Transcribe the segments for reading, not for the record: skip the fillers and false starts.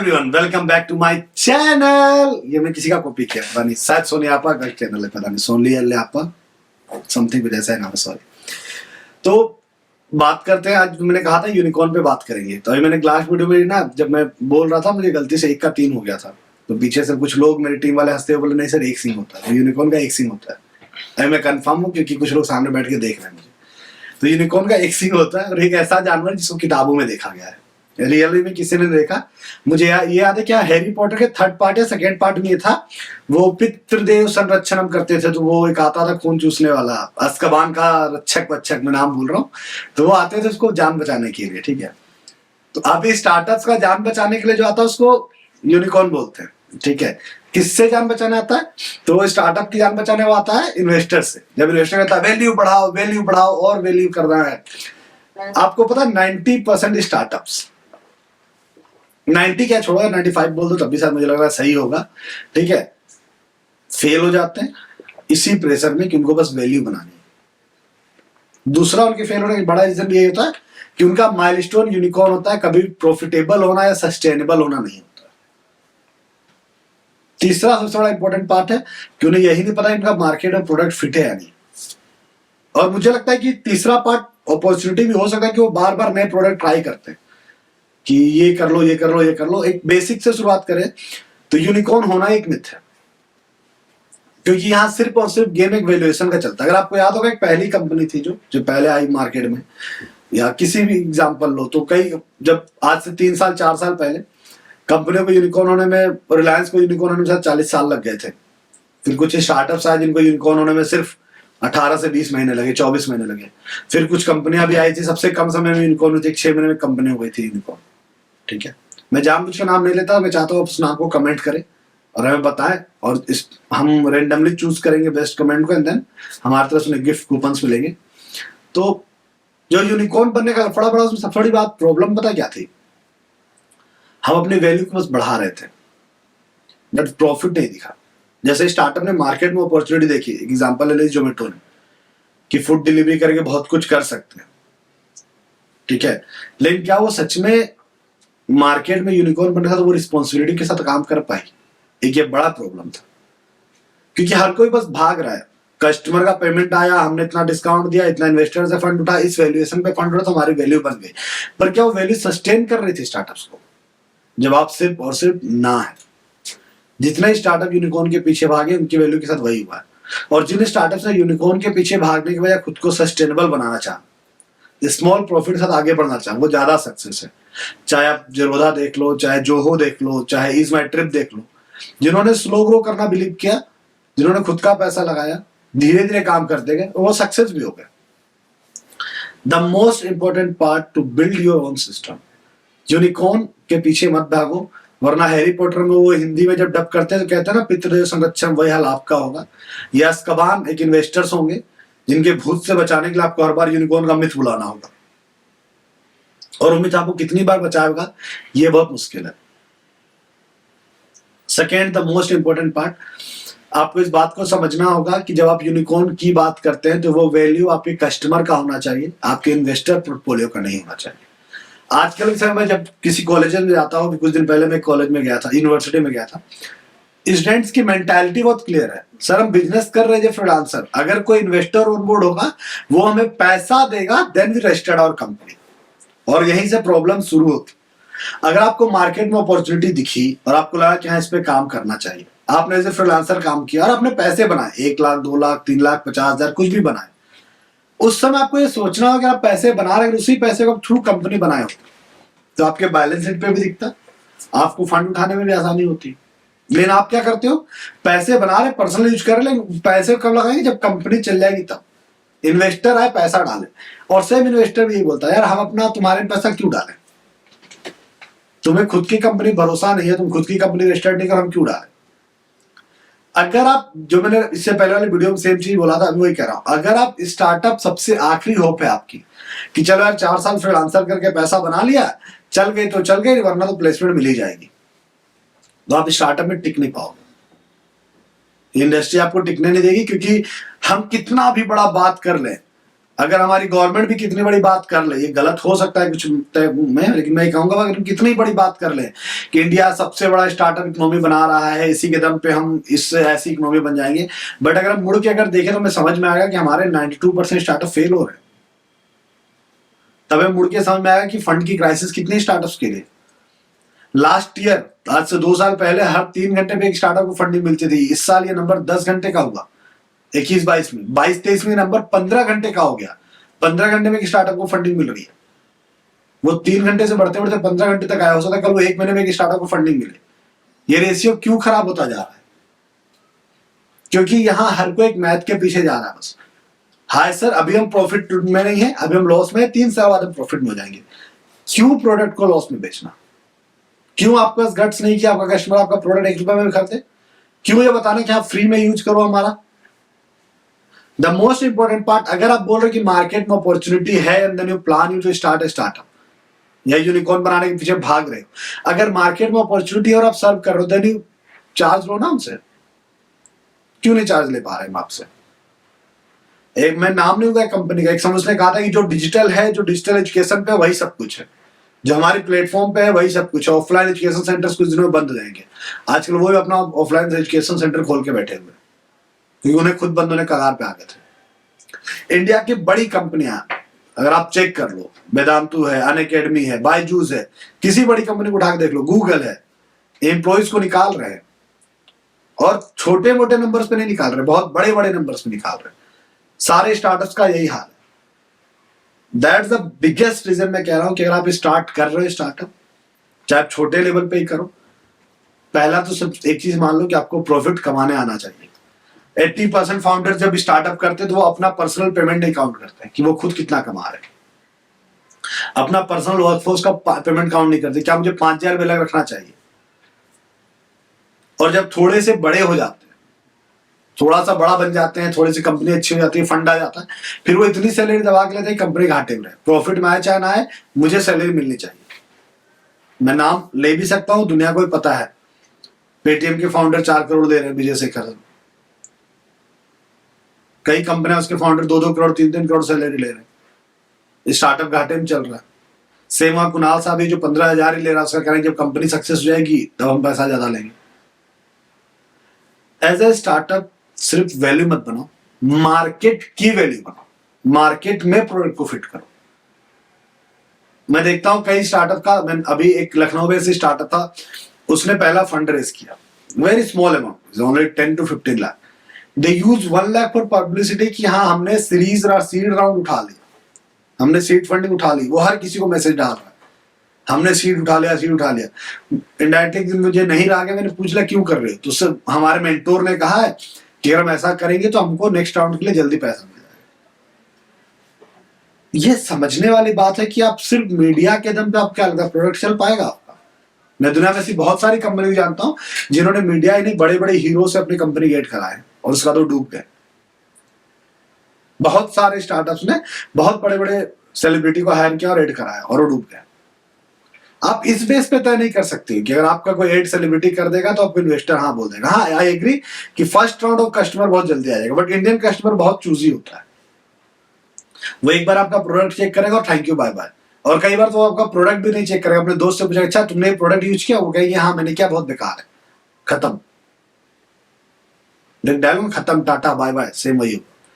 Everyone, welcome back to my channel. ये मैं किसी का कॉपी किया, पता नहीं, शायद सोनियापा का चैनल है, पता नहीं, सोनियापा समथिंग कुछ ऐसा है नाम, सॉरी। तो बात करते हैं, आज मैंने कहा था यूनिकॉर्न पे बात करेंगे। तो अभी मैंने लास्ट वीडियो में ना, जब मैं बोल रहा था, मुझे गलती से 1 का 3 हो गया था। तो पीछे से कुछ लोग, मेरी टीम वाले हंसते हुए बोले, नहीं सर 1 सिंग होता है, यूनिकॉर्न का 1 सिंग होता है। अभी मैं कंफर्म हूँ क्योंकि कुछ लोग सामने बैठ के देख रहे हैं मुझे। तो यूनिकॉर्न का 1 सिंग होता है और एक ऐसा जानवर जिसको किताबों में देखा गया है, रियली में किसी ने देखा। मुझे ये याद है, क्या हैरी पॉटर के 3rd पार्ट या 2nd पार्ट में ये था, वो पितृदेव संरक्षणम करते थे। तो वो एक आता था खून चूसने वाला, अज़्काबान का रक्षक मैं नाम भूल रहा हूँ। तो वो आते थे उसको जान बचाने के लिए, ठीक है। तो अभी स्टार्टअप्स का जान बचाने के लिए जो आता है उसको यूनिकॉर्न बोलते हैं, ठीक है। किससे जान बचाने आता है? तो स्टार्टअप की जान बचाने वो आता है इन्वेस्टर से। जब इन्वेस्टर कहता है वैल्यू बढ़ाओ और वैल्यू करना है। आपको पता है 90% स्टार्टअप्स, 90 क्या छोड़ो, 95 बोल दो तब भी शायद मुझे लग रहा है सही होगा, ठीक है, फेल हो जाते हैं इसी प्रेशर में कि उनको बस वैल्यू बनानी है। दूसरा, उनके फेल होने का बड़ा रीजन भी यही होता है कि उनका माइलस्टोन यूनिकॉर्न होता है, कभी प्रॉफिटेबल होना या सस्टेनेबल होना नहीं होता। तीसरा सबसे बड़ा इंपॉर्टेंट पार्ट है कि उन्हें यही नहीं पता इनका मार्केट में प्रोडक्ट फिट है या नहीं। और मुझे लगता है कि तीसरा पार्ट अपॉर्चुनिटी भी हो सकता है कि वो बार बार नए प्रोडक्ट ट्राई करते हैं कि ये कर लो, ये कर लो, ये कर लो। एक बेसिक से शुरुआत करें तो यूनिकॉर्न होना एक मिथ है, क्योंकि यहां सिर्फ और सिर्फ गेम एक वैल्यूएशन का चलता है। अगर आपको याद होगा, एक पहली कंपनी थी जो पहले आई मार्केट में, या किसी भी एग्जांपल लो तो कई, जब आज से 3 साल 4 साल पहले कंपनियों को यूनिकॉर्न होने में, रिलायंस को यूनिकॉर्न होने में शायद 40 साल लग गए थे। फिर कुछ स्टार्टअप्स आए जिनको यूनिकॉर्न होने में सिर्फ 18 से 20 महीने लगे, 24 महीने लगे। फिर कुछ कंपनियां भी आई थी, सबसे कम समय में यूनिकॉर्न हुई थी, 6 महीने में कंपनी हो गई थी यूनिकॉर्न, ठीक है। मैं जानबूझ के नाम नहीं लेता, मैं चाहता हूँ आप उस नाम को कमेंट करें और हमें बताएं, और हम रेंडमली चूज करेंगे बेस्ट कमेंट को, एंड देन हमारी तरफ से गिफ्ट कूपन्स मिलेंगे। तो जो यूनिकॉर्न बनने का बड़ा उसमें सबसे बड़ी बात, प्रॉब्लम पता क्या थी? हम अपनी वैल्यू को बस बढ़ा रहे थे, बट प्रॉफिट नहीं दिखा। जैसे स्टार्टअप ने मार्केट में अपॉर्चुनिटी देखी, एग्जांपल ले लीजिए जोमेटो ने, कि फूड डिलीवरी करके बहुत कुछ कर सकते हैं, ठीक है। लेकिन क्या वो सच में मार्केट में यूनिकॉर्न बनने का तो वो रिस्पॉन्सिबिलिटी के साथ काम कर पाई? एक ये बड़ा प्रॉब्लम था, क्योंकि हर कोई बस भाग रहा है। कस्टमर का पेमेंट आया, हमने इतना डिस्काउंट दिया, इतना इन्वेस्टर से फंड उठा, इस वैल्यूएशन पे फंड उठा, तो हमारी वैल्यू बन गई। पर क्या वो वैल्यू सस्टेन कर रही थी स्टार्टअप्स को? जवाब सिर्फ और सिर्फ ना है। जितने स्टार्टअप यूनिकॉर्न के पीछे भागे, उनकी वैल्यू के साथ वही हुआ है। और जिन स्टार्टअप्स ने यूनिकॉर्न के पीछे भागने की बजाय खुद को सस्टेनेबल बनाना चाहा, स्मॉल प्रॉफिट के साथ आगे बढ़ना चाहा, वो ज्यादा सक्सेस है। चाहे आप जेरोधा देख लो, चाहे जोहो देख लो, चाहे इज माई ट्रिप देख लो। जिन्होंने स्लो ग्रो करना बिलीव किया, जिन्होंने खुद का पैसा लगाया, धीरे धीरे काम करते गए, वो सक्सेस भी हो गए। The most important part two build your own system, unicorn के पीछे मत भागो, वरना हैरी पॉटर में वो हिंदी में जब डब करते हैं तो कहते हैं ना, पितृदेव संरक्षण, वही हाल आपका होगा। या अज़्काबान एक इन्वेस्टर्स होंगे जिनके भूत से बचाने के लिए आपको हर बार यूनिकॉर्न का मिथ बुलाना होगा, और उम्मीद आपको कितनी बार बचाएगा ये बहुत मुश्किल है। Second, the most important part, आपको इस बात को समझना होगा कि जब आप यूनिकॉर्न की बात करते हैं तो वो वैल्यू आपके कस्टमर का होना चाहिए, आपके इन्वेस्टर पोर्टफोलियो का नहीं होना चाहिए। आजकल के समय में जब किसी कॉलेज में जाता हूँ, कुछ दिन पहले मैं कॉलेज में गया था, यूनिवर्सिटी में गया था, स्टूडेंट्स की मेंटालिटी बहुत क्लियर है। सर हम बिजनेस कर रहे हैं फ्रीलांसर, अगर कोई इन्वेस्टर ऑन बोर्ड होगा वो हमें पैसा देगा, then we registered our company. और यहीं से प्रॉब्लम शुरू होती। अगर आपको मार्केट में अपॉर्चुनिटी दिखी और आपको लगा कि हाँ इस पे काम करना चाहिए, आपने एज ए फ्रीलांसर काम किया और आपने पैसे बनाए, 1 लाख 2 लाख 3 लाख 50,000 कुछ भी बनाए, उस समय आपको ये सोचना होगा कि आप पैसे बना रहे हैं, उसी पैसे को थ्रू कंपनी बनाए हो तो आपके बैलेंस शीट पे भी दिखता, आपको फंड उठाने में भी आसानी होती। लेकिन आप क्या करते हो, पैसे बना रहे, पर्सनल यूज कर रहे, लेकिन पैसे कब लगाएंगे? जब कंपनी चल जाएगी तब। इन्वेस्टर आए, पैसा डाले, और सेम इन्वेस्टर भी यही बोलता है, यार हम अपना तुम्हारे पैसा क्यों डालें? तुम्हें खुद की कंपनी भरोसा नहीं है, तुम खुद की कंपनी रजिस्टर्ड नहीं कर, हम क्यों डालें? अगर आप, जो मैंने इससे पहले वाली वीडियो में सेम चीज बोला था, अभी वही कह रहा हूं, अगर आप स्टार्टअप सबसे आखिरी होप है आपकी कि चलो यार 4 साल फ्रीलांसर करके पैसा बना लिया, चल गई तो चल गई, वरना तो प्लेसमेंट मिल ही जाएगी, तो आप स्टार्टअप में टिक नहीं पाओगे। इंडस्ट्री आपको टिकने नहीं देगी, क्योंकि हम कितना भी बड़ा बात कर लें, अगर हमारी गवर्नमेंट भी कितनी बड़ी बात कर ले, ये गलत हो सकता है कुछ में, लेकिन मैं कहूंगा अगर हम कितनी बड़ी बात कर ले कि इंडिया सबसे बड़ा स्टार्टअप इकोनॉमी बना रहा है, इसी के दम पे हम इससे ऐसी इकोनॉमी बन जाएंगे, बट अगर हम मुड़ के अगर देखें तो हमें समझ में आएगा कि हमारे 92% स्टार्टअप फेल हो रहे हैं। तब हमें मुड़ के समझ में आएगा कि फंड की क्राइसिस कितनी स्टार्टअप्स के लिए। लास्ट ईयर, आज से 2 साल पहले, हर 3 घंटे पे एक स्टार्टअप को फंडिंग मिलती थी। इस साल ये नंबर 10 घंटे का हुआ 21-22 में। 22-23 में नंबर 15 घंटे का हो गया। 15 घंटे में एक स्टार्टअप को फंडिंग मिल रही है। वो 3 घंटे से बढ़ते बढ़ते 15 घंटे तक आया, हो सकता है कल वो 1 महीने में एक स्टार्टअप को फंडिंग मिले। ये रेशियो क्यों खराब होता जा रहा है? क्योंकि यहां हर कोई एक मैथ के पीछे जा रहा है बस। हाय सर, अभी हम प्रॉफिट में नहीं है, अभी हम लॉस में है, 3 साल बाद हम प्रॉफिट में हो जाएंगे। क्यों प्रोडक्ट को लॉस में बेचना? क्यों आपके पास गट्स नहीं कि आपका कस्टमर आपका प्रोडक्ट 1 रुपए में खरीदे? क्यों ये बताना कि आप फ्री में यूज करो हमारा? द मोस्ट इंपॉर्टेंट पार्ट, अगर आप बोल रहे हो कि मार्केट में अपॉर्चुनिटी है and then you plan you to start a startup या यूनिकॉर्न बनाने के पीछे भाग रहे हो, अगर मार्केट में अपॉर्चुनिटी और आप सर्व कर रहे हो देन यू चार्ज लो ना हमसे। क्यों नहीं चार्ज ले पा रहे हम आपसे? एक मैं नाम नहीं लूंगा कंपनी का, एक समय उसने कहा था कि जो डिजिटल है, जो डिजिटल एजुकेशन पे वही सब कुछ है, जो हमारे प्लेटफॉर्म पे है वही सब कुछ है। ऑफलाइन एजुकेशन सेंटर्स कुछ दिनों में बंद हो जाएंगे। आजकल वो भी अपना ऑफलाइन एजुकेशन सेंटर खोल के बैठे हुए, क्योंकि उन्हें खुद बंद होने कगार पे आ गए थे। इंडिया की बड़ी कंपनियां अगर आप चेक कर लो, वेदांतु है, अनअकैडमी है, बायजूस है, किसी बड़ी कंपनी को उठा के देख लो, गूगल है, एम्प्लॉइज को निकाल रहे हैं। और छोटे मोटे नंबर्स पे नहीं निकाल रहे, बहुत बड़े बड़े नंबर्स पे निकाल रहे हैं। सारे स्टार्टअप्स का यही हाल है। दैट्स द बिगेस्ट रीजन मैं कह रहा हूं कि अगर आप स्टार्ट कर रहे हो स्टार्टअप, चाहे आप छोटे लेवल पे ही करो, पहला तो सब एक चीज मान लो कि आपको प्रॉफिट कमाने आना चाहिए। 80% फाउंडर जब स्टार्टअप करते तो वो अपना पर्सनल पेमेंट नहीं काउंट करते कि वो खुद कितना कमा रहे हैं। अपना पर्सनल वर्कफोर्स का पेमेंट काउंट नहीं करते, क्या मुझे 5,000 रुपये अलग रखना चाहिए। और जब थोड़े से बड़े हो जाते हैं, थोड़ा सा बड़ा बन जाते हैं, थोड़ी सी कंपनी अच्छी हो जाती है, फंड आ जाता है, फिर वो इतनी सैलरी दबा के लेते हैं कंपनी घाटे में रहे। प्रॉफिट में आए चाहे ना आए, मुझे सैलरी मिलनी चाहिए। मैं नाम ले भी सकता हूं, दुनिया को भी पता है। पेटीएम के फाउंडर 4 करोड़ दे रहे हैं विजय शेखर। कई कंपनियां उसके फाउंडर 2-2 करोड़ 3-3 करोड़ सैलरी ले रहे हैं। स्टार्टअप घाटे में चल रहा है। सेम वहां कुणाल साहब जो 15,000 ही ले रहा है, उसका कह रहे हैं जब कंपनी सक्सेस हो जाएगी तब हम पैसा ज्यादा लेंगे। एज ए स्टार्टअप सिर्फ वैल्यू मत बनाओ, मार्केट की वैल्यू बनाओ। मार्केट में प्रोडक्ट को फिट करो। मैं देखता हूं कई स्टार्टअप का, मैं अभी एक लखनऊ में से स्टार्टअप था, उसने पहला फंड रेज किया, very small amount, only 10 to 15 lakh. They use 1 lakh for publicity कि हाँ हमने सीरीज सीड राउंड उठा लिया, हमने सीड फंडिंग उठा ली। वो हर किसी को मैसेज डाल रहा है, हमने सीड उठा लिया, सीड उठा लिया। इनडायरेक्टली मुझे नहीं रहा कि मैंने पूछ लिया क्यों कर रहे हो, तो उससे हमारे मेंटोर ने कहा है कि अगर हम ऐसा करेंगे तो हमको नेक्स्ट राउंड के लिए जल्दी पैसा मिल जाएगा। ये समझने वाली बात है कि आप सिर्फ मीडिया के दम पे आप क्या लगता है प्रोडक्ट चल पाएगा आपका? मैं दुनिया में ऐसी बहुत सारी कंपनी जानता हूं जिन्होंने मीडिया ही नहीं, बड़े बड़े हीरो से अपनी कंपनी गेट कराए और उसका तो डूब गए। बहुत सारे स्टार्टअप्स ने बहुत बड़े बड़े सेलिब्रिटी को हायर किया और एड कराया और वो डूब गए। आप इस बेस पे तय नहीं कर सकते कि अगर आपका कोई एड सेलिब्रिटी कर देगा तो आपको इन्वेस्टर हाँ बोल देगा। हाँ, आई एग्री कि फर्स्ट राउंड ऑफ कस्टमर बहुत जल्दी आ जाएगा, बट इंडियन कस्टमर बहुत चूजी होता है। वो एक बार आपका प्रोडक्ट चेक करेगा और थैंक यू बाय बाय। और कई बार तो आपका प्रोडक्ट भी नहीं चेक करेगा, अपने दोस्त से पूछेगा अच्छा तुमने ये प्रोडक्ट यूज किया? वो कहेगी हाँ मैंने किया, बहुत बेकार है, खत्म। डायलॉग खत्म, टाटा बाय बाय, सेम वही होगा।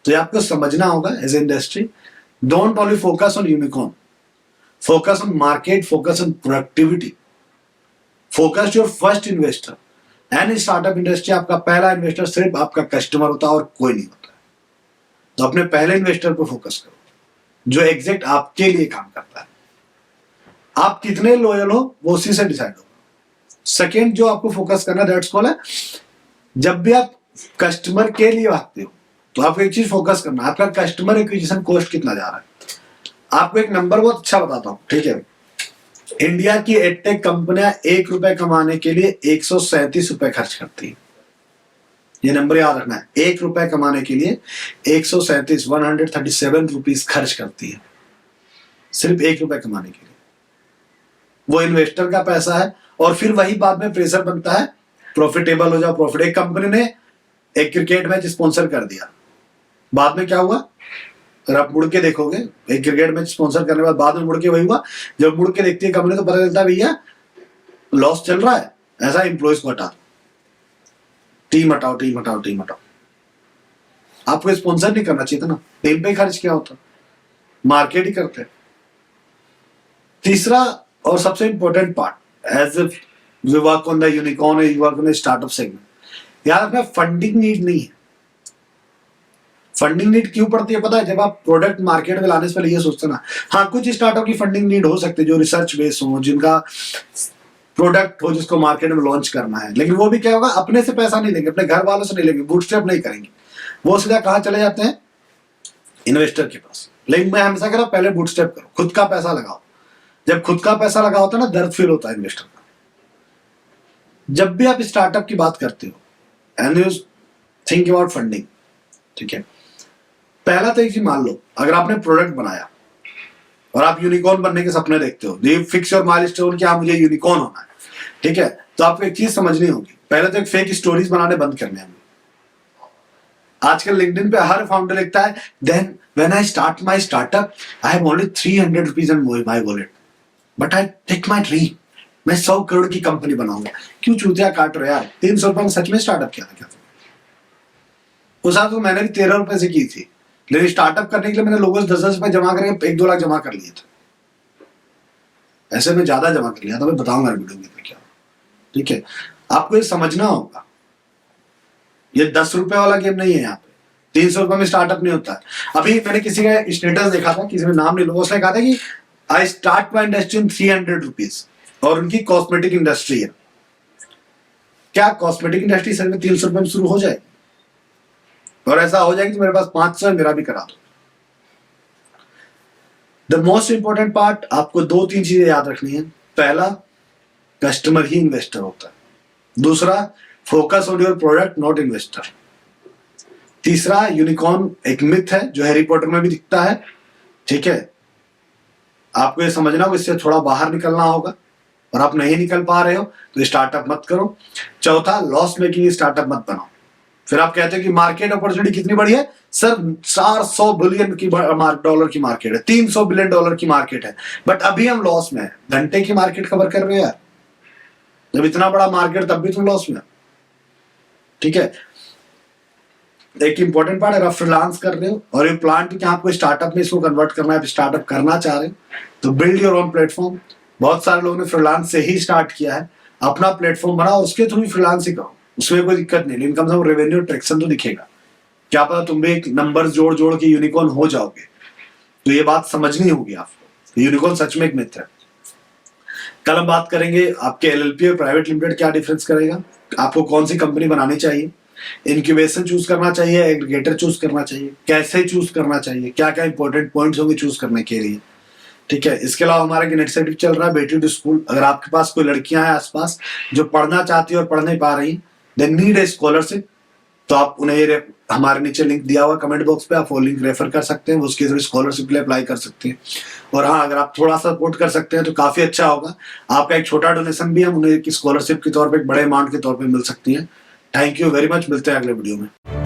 तो ये आपको समझना होगा as a industry, don't only focus on unicorn, focus on market, focus on productivity, focus your first investor। And startup industry आपका पहला इन्वेस्टर सिर्फ आपका कस्टमर होता है और कोई नहीं होता है। तो अपने पहले इन्वेस्टर पर फोकस करो जो एग्जैक्ट आपके लिए काम करता है। आप कितने लॉयल हो वो उसी से डिसाइड होगा। सेकेंड जो आपको फोकस करना, दैट्स कॉल है, जब भी आप कस्टमर के लिए भागते हो तो आपको एक चीज फोकस करना, आपका कस्टमर एक्विजिशन कॉस्ट कितना जा रहा है। आपको एक नंबर बहुत अच्छा बताता हूं, ठीक है। इंडिया की एडटेक कंपनियां 1 रुपए कमाने के लिए 137 रुपए खर्च करती है। ये नंबर याद रखना है, 1 रुपए कमाने के लिए 137 रुपीज खर्च करती है, सिर्फ 1 रुपए कमाने के लिए। वो इन्वेस्टर का पैसा है और फिर वही बाद में प्रेशर बनता है प्रॉफिटेबल हो जाओ, प्रॉफिट। एक कंपनी ने एक क्रिकेट मैच स्पॉन्सर कर दिया, बाद में क्या हुआ, अगर आप मुड़ के देखोगे एक क्रिकेट मैच स्पॉन्सर करने के बाद में मुड़ के वही हुआ, जब मुड़ के देखती है कंपनी तो पता चलता है भैया लॉस चल रहा है, ऐसा एम्प्लॉयज को हटा, टीम हटाओ टीम हटाओ टीम हटाओ। आपको स्पॉन्सर नहीं करना चाहिए था ना, टीम पे खर्च किया होता, मार्केट ही करते। तीसरा और सबसे important part, as we work on the unicorn, we work on the startup segment, यार अपना फंडिंग नीड नहीं है। फंडिंग नीड क्यों पड़ती है पता है? जब आप प्रोडक्ट मार्केट में लाने से पहले ये सोचते ना, हाँ कुछ स्टार्टअप की फंडिंग नीड हो सकती है जो रिसर्च बेस हो, जिनका प्रोडक्ट हो जिसको मार्केट में लॉन्च करना है, लेकिन वो भी क्या होगा, अपने से पैसा नहीं लेंगे, अपने घर वालों से नहीं लेंगे, बूटस्ट्रैप नहीं करेंगे, वो सीधा कहाँ चले जाते हैं, इन्वेस्टर के पास। लेकिन मैं हमेशा कह रहा हूं पहले बूटस्ट्रैप करो, खुद का पैसा लगाओ। जब खुद का पैसा लगा होता है ना, दर्द फील होता है इन्वेस्टर का। जब भी आप स्टार्टअप की बात करते हो and you think about funding, ठीक है, पहला तो एक चीज मान लो, अगर आपने प्रोडक्ट बनाया और आप यूनिकॉर्न बनने के सपने देखते हो, ये फिक्स योर माइलस्टोन कि हाँ मुझे यूनिकॉर्न होना है, ठीक है, तो आपको एक चीज समझनी होगी, पहले तो एक फेक स्टोरीज बनाने बंद करने हैं। आजकल लिंक्डइन पे हर फाउंडर लिखता है, then when I start my startup I have only 300 rupees in my wallet but I take my dream, मैं 100 करोड़ की कंपनी बनाऊंगा। क्यों चूतिया काट रहे यार, 300 रुपए में सच में स्टार्टअप किया था क्या? उस साल तो मैंने भी 13 रुपए से की थी, लेकिन स्टार्टअप करने के लिए मैंने लोगों से 10-10 रुपए जमा करके 1-2 लाख जमा कर लिए थे। ऐसे में ज्यादा जमा कर लिया था, मैं बताऊंगा वीडियो में क्या, ठीक है। आपको ये समझना होगा, ये 10 रुपए वाला गेम नहीं है। यहाँ पे 300 रुपए में स्टार्टअप नहीं होता है। अभी मैंने किसी का स्टेटस देखा था, किसी में नाम नहीं लूंगा, उसने कहा था कि I start my industry in 300 rupees, और उनकी कॉस्मेटिक इंडस्ट्री है। क्या कॉस्मेटिक इंडस्ट्री सर में 300 रुपए में शुरू हो जाए? और ऐसा हो जाएगा कि मेरे पास 500 है, मेरा भी करा दो। द मोस्ट इंपॉर्टेंट पार्ट, आपको 2-3 चीजें याद रखनी है। पहला, कस्टमर ही इन्वेस्टर होता है। दूसरा, focus on your product not investor. तीसरा, यूनिकॉर्न एक मिथ है जो हैरी पॉटर में भी दिखता है, ठीक है, आपको ये समझना होगा, इससे थोड़ा बाहर निकलना होगा, और आप नहीं निकल पा रहे हो तो स्टार्टअप मत करो। चौथा, लॉस मेकिंग स्टार्टअप मत बनाओ। फिर आप कहते हो कि मार्केट अपॉर्चुनिटी कितनी बड़ी है सर, 400 बिलियन की डॉलर की मार्केट है, 300 बिलियन डॉलर की मार्केट है, बट अभी हम लॉस में है। घंटे की मार्केट कवर कर रहे हो यार, जब इतना बड़ा मार्केट तब भी तुम लॉस में, ठीक है। एक इंपॉर्टेंट पार्ट, अगर आप फ्रीलांस कर रहे हो और ये प्लान कि आपको स्टार्टअप में इसको कन्वर्ट करना है, आप स्टार्टअप करना चाह रहे हो, तो बिल्ड योर ओन प्लेटफॉर्म। बहुत सारे लोगों ने फ्रीलांस से ही स्टार्ट किया है, अपना प्लेटफॉर्म बनाओ, उसके थ्रू फ्रीलांस ही करो, उसमें कोई दिक्कत नहीं, लेकिन कम से कम रेवेन्यू ट्रैक्शन तो दिखेगा। क्या पता तुम भी एक नंबर जोड़ जोड़ के यूनिकॉर्न हो जाओगे। तो ये बात समझनी होगी आपको, यूनिकॉर्न सच में एक मिथ है। कल हम बात करेंगे आपके एलएलपी और प्राइवेट लिमिटेड क्या डिफरेंस करेगा, आपको कौन सी कंपनी बनानी चाहिए, इनक्यूबेशन चूज करना चाहिए, एग्रीगेटर चूज करना चाहिए, कैसे चूज करना चाहिए, क्या क्या इंपॉर्टेंट पॉइंट्स होंगे चूज करने के लिए, ठीक है। इसके अलावा हमारा एक इनिशिएटिव चल रहा है बेटी टू स्कूल। अगर आपके पास कोई लड़कियां हैं आसपास जो पढ़ना चाहती है और पढ़ नहीं पा रही, दे नीड ए स्कॉलरशिप, तो आप उन्हें हमारे नीचे लिंक दिया हुआ कमेंट बॉक्स पे, आप वो लिंक रेफर कर सकते हैं, उसके थ्रू स्कॉलरशिप के लिए अप्लाई कर सकते हैं। और हाँ, अगर आप थोड़ा सा सपोर्ट कर सकते हैं तो काफी अच्छा होगा। आपका एक छोटा डोनेशन भी हम उन्हें स्कॉलरशिप के तौर पर एक बड़े अमाउंट के तौर पर मिल सकती है। थैंक यू वेरी मच, मिलते हैं अगले वीडियो में।